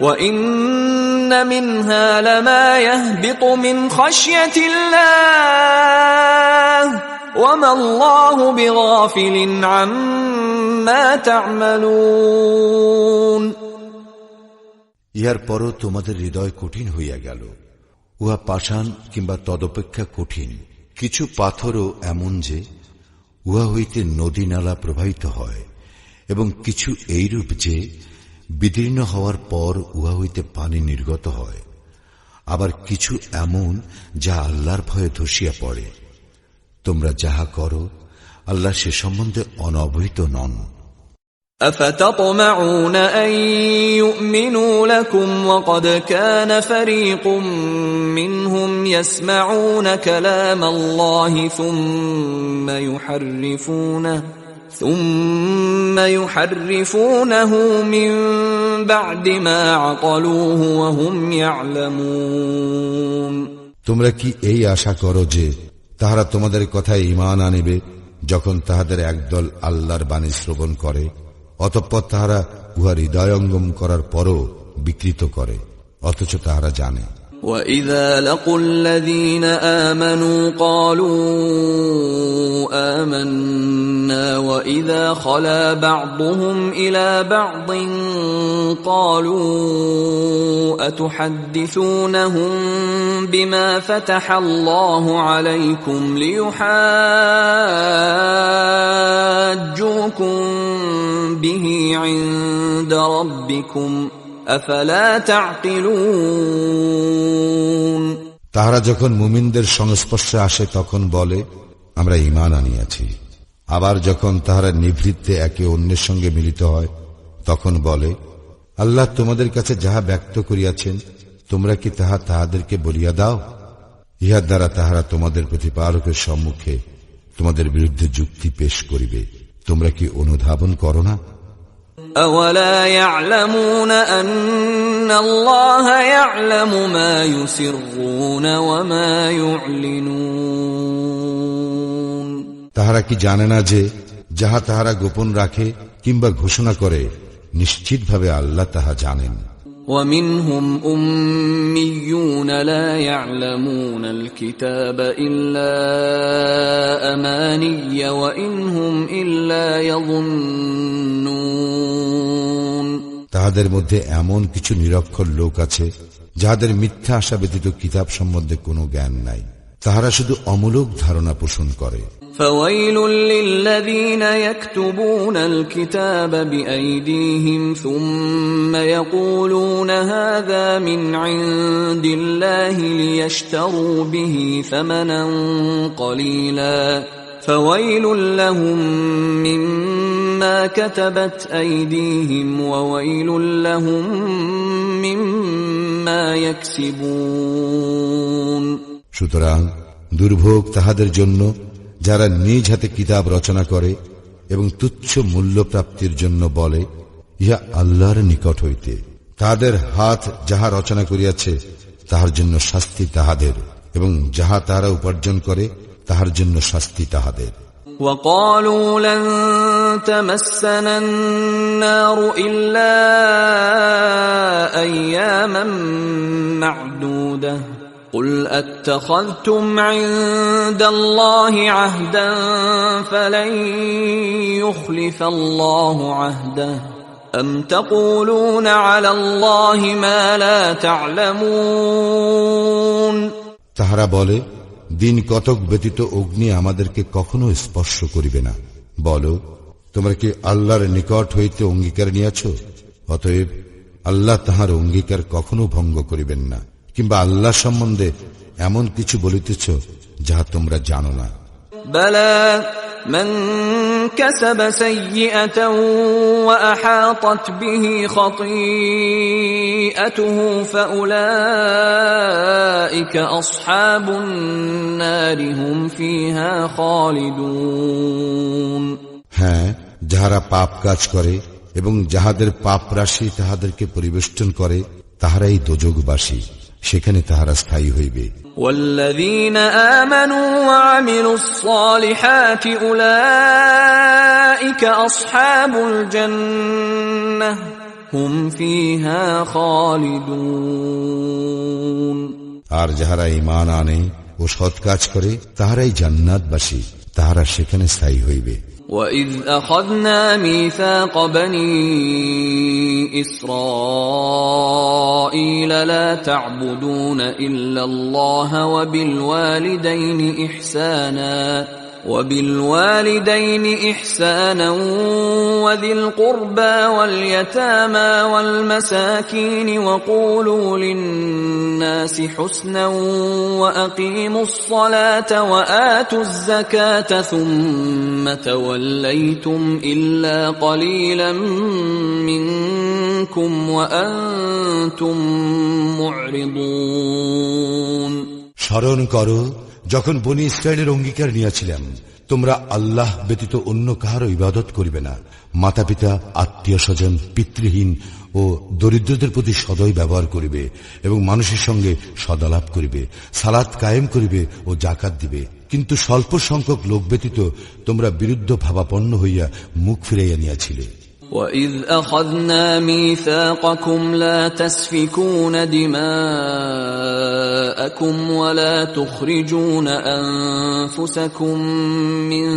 وَإِنَّ مِنْهَا لَمَا يَهْبِطُ مِنْ خَشْيَةِ اللَّهِ وَمَا اللَّهُ بِغَافِلٍ عَمَّا تَعْمَلُونَ ইহার পরও তোমাদের হৃদয় কঠিন হইয়া গেল। উহা পাষাণ কিংবা তদপেক্ষা কঠিন। কিছু পাথরও এমন যে উহা হইতে নদী নালা প্রবাহিত হয়, এবং কিছু এইরূপ যে বিদীর্ণ হওয়ার পর উহা হইতে পানি নির্গত হয়। আবার কিছু এমন যা আল্লাহর ভয়ে ধসিয়া পড়ে। তোমরা যাহা করো আল্লাহ সে সম্বন্ধে অনবহিত নন। أفتطمعون أن يؤمنوا لكم وقد كان فريق منهم يسمعون كلام الله ثم يحرفونه من بعد ما عقلوه وهم يعلمون তোমরা কি এই আশা করো যে তাহারা তোমাদের কথায় ঈমান আনিবে যখন তাহাদের একদল আল্লাহর বাণী শ্রবণ করে, অতঃপর তাহারা উহা হৃদয়ঙ্গম করার পরও বিকৃত করে, অথচ তাহারা জানে। وَإِذَا لَقُوا الَّذِينَ آمَنُوا قَالُوا آمَنَّا وَإِذَا خَلَا بَعْضُهُمْ إِلَى بَعْضٍ قَالُوا أَتُحَدِّثُونَهُم بِمَا فَتَحَ اللَّهُ عَلَيْكُمْ لِيُحَاجُّوكُم بِهِ عِندَ رَبِّكُمْ أَفَلَا تَعْقِلُونَ তাহারা যখন মুমিনদের সংস্পর্শে আসে তখন বলে, আমরা ঈমান আনিয়াছি। আবার যখন তাহারা নিভৃতে একে অন্যের সঙ্গে মিলিত হয় তখন বলে, আল্লাহ তোমাদের কাছে যাহা ব্যক্ত করিয়াছেন তোমরা কি তাহা তাহাদেরকে বলিয়া দাও। ইহার দ্বারা তাহারা তোমাদের প্রতিপালকের সম্মুখে তোমাদের বিরুদ্ধে যুক্তি পেশ করিবে। তোমরা কি অনুধাবন করো না? أَوَلَا يَعْلَمُونَ أَنَّ اللَّهَ يَعْلَمُ مَا يُسِرُّونَ وَمَا يُعْلِنُونَ তাহারা কি জানে না যে যাহা তাহারা গোপন রাখে কিংবা ঘোষণা করে নিশ্চিতভাবে আল্লাহ তাহা জানেন। وَمِنْهُمْ أُمِّيُّونَ لَا يَعْلَمُونَ الْكِتَابَ إِلَّا أَمَانِيَّ وَإِنْ هُمْ إِلَّا يَظُنُّونَ তাহাদের মধ্যে এমন কিছু নিরক্ষর লোক আছে যাহাদের মিথ্যা আশা ব্যতীত কিতাব সম্বন্ধে কোনো জ্ঞান নাই। তাহারা শুধু অমূলক ধারণা পোষণ করে। فَوَيْلٌ لِّلَّذِينَ يَكْتُبُونَ الْكِتَابَ بِأَيْدِيهِمْ ثُمَّ يَقُولُونَ هَذَا مِنْ عِندِ اللَّهِ لِيَشْتَرُوا بِهِ ثَمَنًا قَلِيلًا فَوَيْلٌ لَّهُم مِّمَّا كَتَبَتْ أَيْدِيهِمْ وَوَيْلٌ لَّهُم مِّمَّا يَكْسِبُونَ সুতরাং দুর্ভোগ তাহাদের জন্য যারা নিজ হাতে কিতাব রচনা করে এবং তুচ্ছ মূল্য প্রাপ্তির জন্য বলে, ইহা আল্লাহর নিকট হইতে। তাহাদের হাত যাহা রচনা করিয়াছে তাহার জন্য শাস্তি তাহাদের, এবং যাহা তারা উপার্জন করে তাহার জন্য শাস্তি তাহাদের। وقالوا لن تمسنا النار إلا أياما معدودة قل أتخذتم عند الله عهدا فلن يخلف الله عهده أم تقولون على الله ما لا تعلمون। তাহারা বলে, দিন কতক ব্যতীত অগ্নি আমাদেরকে কখনো স্পর্শ করিবে না। বলো, তোমরা কি আল্লাহর নিকট হইতে অঙ্গীকার নিয়াছ? অতএব আল্লাহ তাহার অঙ্গীকার কখনো ভঙ্গ করিবেন না, কিংবা আল্লাহ সম্বন্ধে এমন কিছু বলিতেছ যাহা তোমরা জানো না। بلى من كسب سيئة وأحاطت به خطيئته فأولئك أصحاب النار هم فيها خالدون। হ্যাঁ, যাহারা পাপ কাজ করে এবং যাহাদের পাপ রাশি তাহাদেরকে পরিবেষ্টন করে তাহারাই দোজখবাসী, সেখানে তাহারা স্থায়ী হইবে। والذين آمنوا وعملوا الصالحات أولئك أصحاب الجنة هم فيها خالدون। আর যাহারা ঈমান আনে ও সৎ কাজ করে তাহারাই জান্নাতবাসী, তাহারা সেখানে স্থায়ী হইবে। وَإِذْ أَخَذْنَا مِيثَاقَ بَنِي إِسْرَائِيلَ لَا تَعْبُدُونَ إِلَّا اللَّهَ وَبِالْوَالِدَيْنِ إِحْسَانًا وَذِي الْقُرْبَى وَالْيَتَامَى وَالْمَسَاكِينِ وَقُولُوا لِلنَّاسِ حُسْنًا وَأَقِيمُوا الصَّلَاةَ وَآتُوا الزَّكَاةَ ثُمَّ تَوَلَّيْتُمْ إِلَّا قَلِيلًا مِنْكُمْ وَأَنْتُمْ مُعْرِضُونَ। স্মরণ করো যখন বনী ইসরায়েলের অঙ্গীকার নিয়েছিলাম, তোমরা আল্লাহ ব্যতীত অন্য কাহারও ইবাদত করিবে না, মাতা পিতা, আত্মীয় স্বজন, পিতৃহীন ও দরিদ্রদের প্রতি সদয় ব্যবহার করিবে এবং মানুষের সঙ্গে সদালাপ করিবে, সালাত কায়েম করিবে ও জাকাত দিবে। কিন্তু স্বল্প সংখ্যক লোক ব্যতীত তোমরা বিরুদ্ধ ভাবাপন্ন হইয়া মুখ ফিরাইয়া নিয়াছিলে। وَإِذْ أَخَذْنَا مِيثَاقَكُمْ لَا تَسْفِكُونَ دِمَاءَكُمْ وَلَا تُخْرِجُونَ أَنفُسَكُمْ مِنْ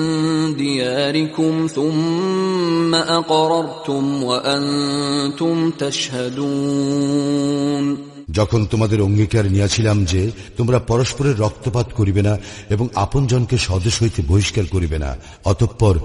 دِيَارِكُمْ ثُمَّ أَقْرَرْتُمْ وَأَنْتُمْ تَشْهَدُونَ। যখন তোমাদের অঙ্গীকার নিয়াছিলাম যে তোমরা পরস্পরের রক্তপাত করিবে না এবং আপনজনকে স্বদেশ হইতে বহিষ্কার করিবে না, অতঃপর